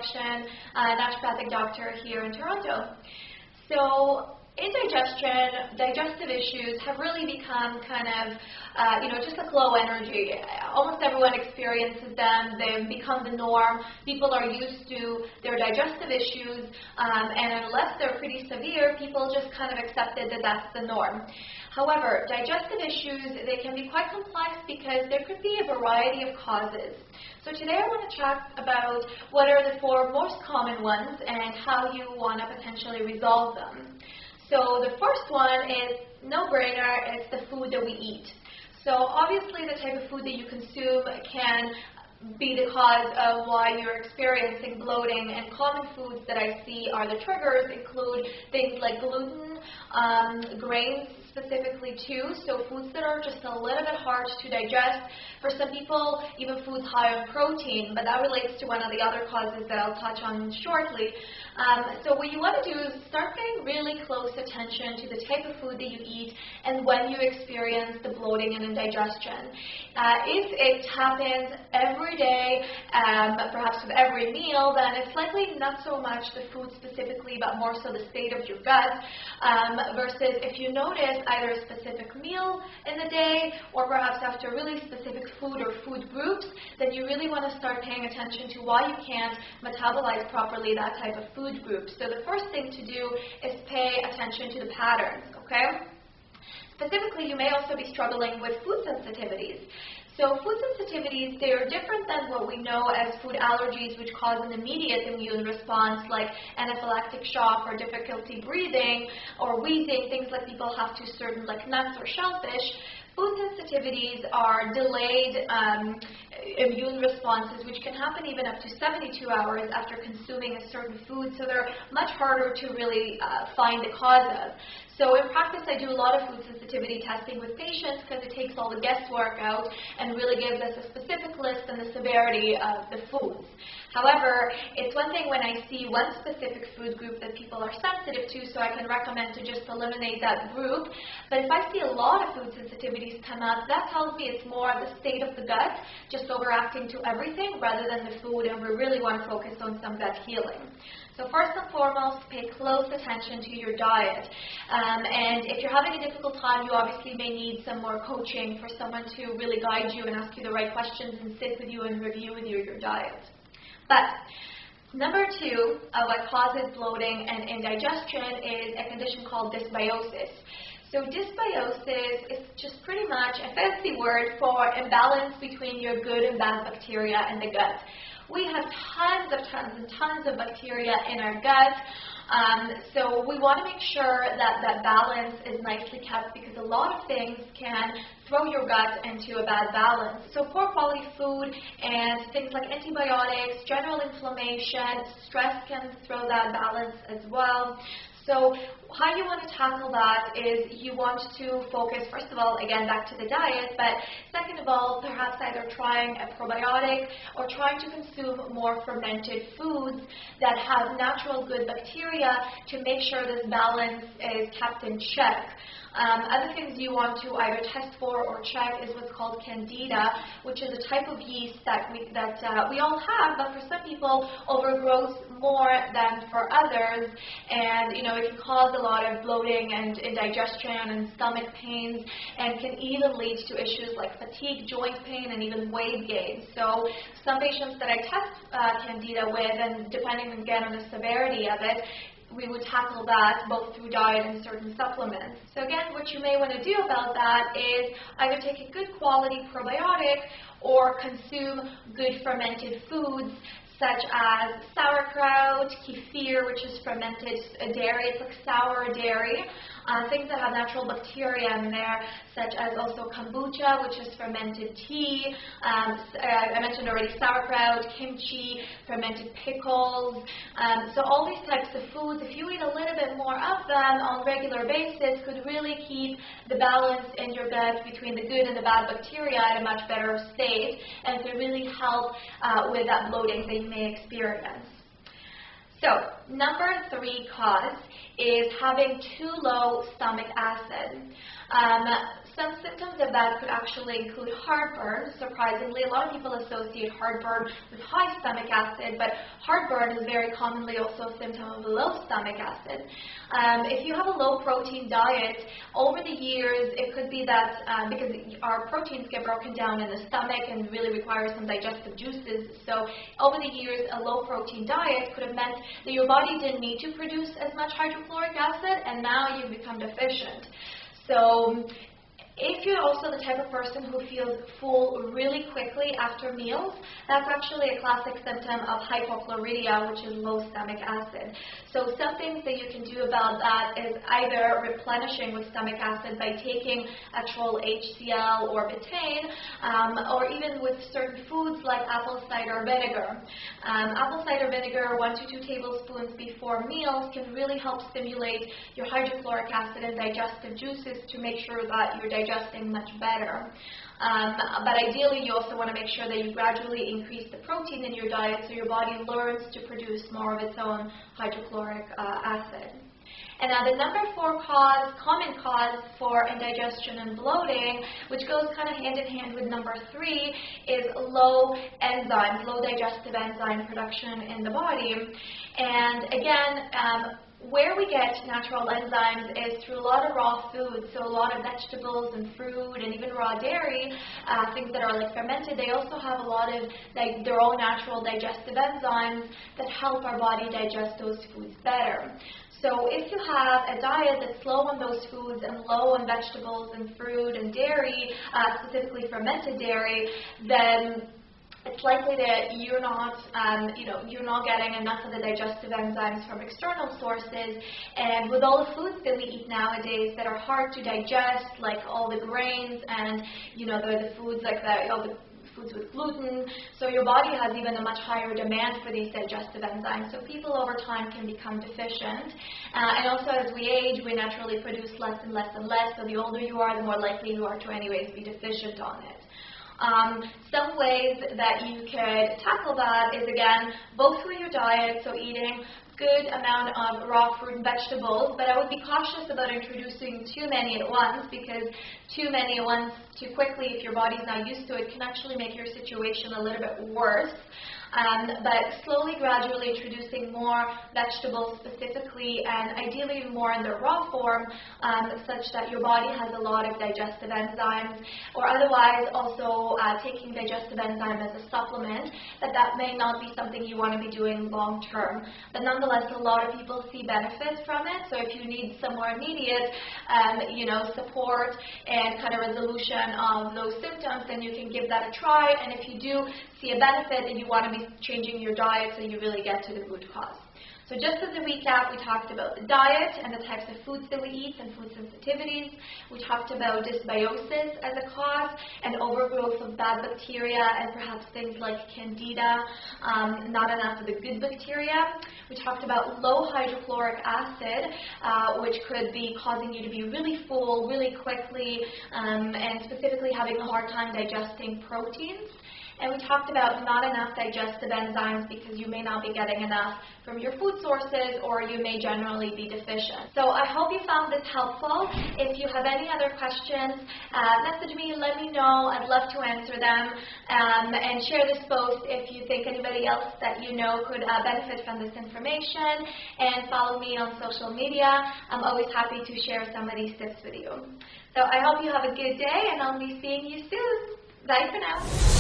Indigestion, naturopathic doctor here in Toronto. So indigestion, digestive issues have really become kind of, just like low energy. Almost everyone experiences them. They've become the norm. People are used to their digestive issues, and unless they're pretty severe, people just kind of accepted that that's the norm. However, digestive issues, they can be quite complex because there could be a variety of causes. So today I want to talk about what are the 4 most common ones and how you want to potentially resolve them. So the first one is no-brainer, it's the food that we eat. So obviously the type of food that you consume can be the cause of why you're experiencing bloating, and common foods that I see are the triggers include things like gluten, grains specifically too, so foods that are just a little bit hard to digest. For some people, even foods high on protein, but that relates to one of the other causes that I'll touch on shortly. So what you want to do is start paying really close attention to the type of food that you eat and when you experience the bloating and indigestion. If it happens every day, perhaps with every meal, then it's likely not so much the food specifically, but more so the state of your gut, versus if you notice either a specific meal in the day or perhaps after really specific food or food groups, then you really want to start paying attention to why you can't metabolize properly that type of food group. So the first thing to do is pay attention to the patterns, okay? Specifically, you may also be struggling with food sensitivities. So food sensitivities, they are different than what we know as food allergies, which cause an immediate immune response like anaphylactic shock or difficulty breathing or wheezing, things like people have to certain like nuts or shellfish. Food sensitivities are delayed immune responses, which can happen even up to 72 hours after consuming a certain food, so they're much harder to really find the cause of. So in practice, I do a lot of food sensitivity testing with patients because it takes all the guesswork out and really gives us a specific list and the severity of the foods. However, it's one thing when I see one specific food group that people are sensitive to, so I can recommend to just eliminate that group. But if I see a lot of food sensitivities come up, that tells me it's more the state of the gut, just overacting to everything rather than the food, and we really want to focus on some gut healing. So first and foremost, pay close attention to your diet. And if you're having a difficult time, you obviously may need some more coaching for someone to really guide you and ask you the right questions and sit with you and review with you your diet. But number 2 of what causes bloating and indigestion is a condition called dysbiosis. So dysbiosis is just pretty much a fancy word for imbalance between your good and bad bacteria in the gut. We have tons of bacteria in our gut, so we want to make sure that that balance is nicely kept because a lot of things can throw your gut into a bad balance. So poor quality food and things like antibiotics, general inflammation, stress can throw that balance as well. So how you want to tackle that is you want to focus, first of all, again, back to the diet, but second of all, perhaps either trying a probiotic or trying to consume more fermented foods that have natural good bacteria to make sure this balance is kept in check. Other things you want to either test for or check is what's called candida, which is a type of yeast that we all have, but for some people overgrows more than for others, and it can cause a lot of bloating and indigestion and stomach pains, and can even lead to issues like fatigue, joint pain, and even weight gain. So some patients that I test candida with, and depending again on the severity of it, we would tackle that both through diet and certain supplements. So again, what you may want to do about that is either take a good quality probiotic or consume good fermented foods such as sauerkraut, kefir, which is fermented dairy, it's like sour dairy, things that have natural bacteria in there, such as also kombucha, which is fermented tea. I mentioned already sauerkraut, kimchi, fermented pickles. So all these types of foods, if you eat a little bit more of them on a regular basis, could really keep the balance in your gut between the good and the bad bacteria at a much better state, and could really help with that bloating that you may experience. So, number 3 cause is having too low stomach acid. Some symptoms of that could actually include heartburn. Surprisingly, a lot of people associate heartburn with high stomach acid, but heartburn is very commonly also a symptom of low stomach acid. If you have a low protein diet, over the years it could be that because our proteins get broken down in the stomach and really require some digestive juices, so over the years a low protein diet could have meant that your body didn't need to produce as much hydrochloric acid, and now you've become deficient. So if you're also the type of person who feels full really quickly after meals, that's actually a classic symptom of hypochlorhydria, which is low stomach acid. So some things that you can do about that is either replenishing with stomach acid by taking actual HCl or betaine, or even with certain foods like apple cider vinegar. Apple cider vinegar, 1 to 2 tablespoons before meals, can really help stimulate your hydrochloric acid and digestive juices to make sure that you're digesting much better. But ideally, you also want to make sure that you gradually increase the protein in your diet so your body learns to produce more of its own hydrochloric acid. And now the number 4 common cause for indigestion and bloating, which goes kind of hand in hand with number 3, is low enzymes, low digestive enzyme production in the body. And again, where we get natural enzymes is through a lot of raw foods, so a lot of vegetables and fruit and even raw dairy, things that are like fermented. They also have a lot of their own natural digestive enzymes that help our body digest those foods better. So if you have a diet that's low on those foods and low on vegetables and fruit and dairy, specifically fermented dairy, then it's likely that you're not getting enough of the digestive enzymes from external sources. And with all the foods that we eat nowadays that are hard to digest, like all the grains and the foods like all the foods with gluten, so your body has even a much higher demand for these digestive enzymes. So people over time can become deficient. And also as we age, we naturally produce less and less and less. So the older you are, the more likely you are to anyways be deficient on it. Some ways that you could tackle that is, again, both through your diet, so eating good amount of raw fruit and vegetables, but I would be cautious about introducing too many at once, because too many at once too quickly, if your body's not used to it, can actually make your situation a little bit worse. But slowly, gradually introducing more vegetables specifically, and ideally more in their raw form, such that your body has a lot of digestive enzymes, or otherwise also taking digestive enzyme as a supplement, that may not be something you want to be doing long term. But nonetheless, a lot of people see benefits from it, so if you need some more immediate support and kind of resolution of those symptoms, then you can give that a try. And if you do see a benefit, then you want to be changing your diet so you really get to the root cause. So just as a recap, we talked about the diet and the types of foods that we eat and food sensitivities. We talked about dysbiosis as a cause and overgrowth of bad bacteria and perhaps things like candida, not enough of the good bacteria. We talked about low hydrochloric acid, which could be causing you to be really full really quickly, and specifically having a hard time digesting proteins. And we talked about not enough digestive enzymes because you may not be getting enough from your food sources, or you may generally be deficient. So I hope you found this helpful. If you have any other questions, message me, let me know. I'd love to answer them. And share this post if you think anybody else that you know could benefit from this information. And follow me on social media. I'm always happy to share some of these tips with you. So I hope you have a good day, and I'll be seeing you soon. Bye for now.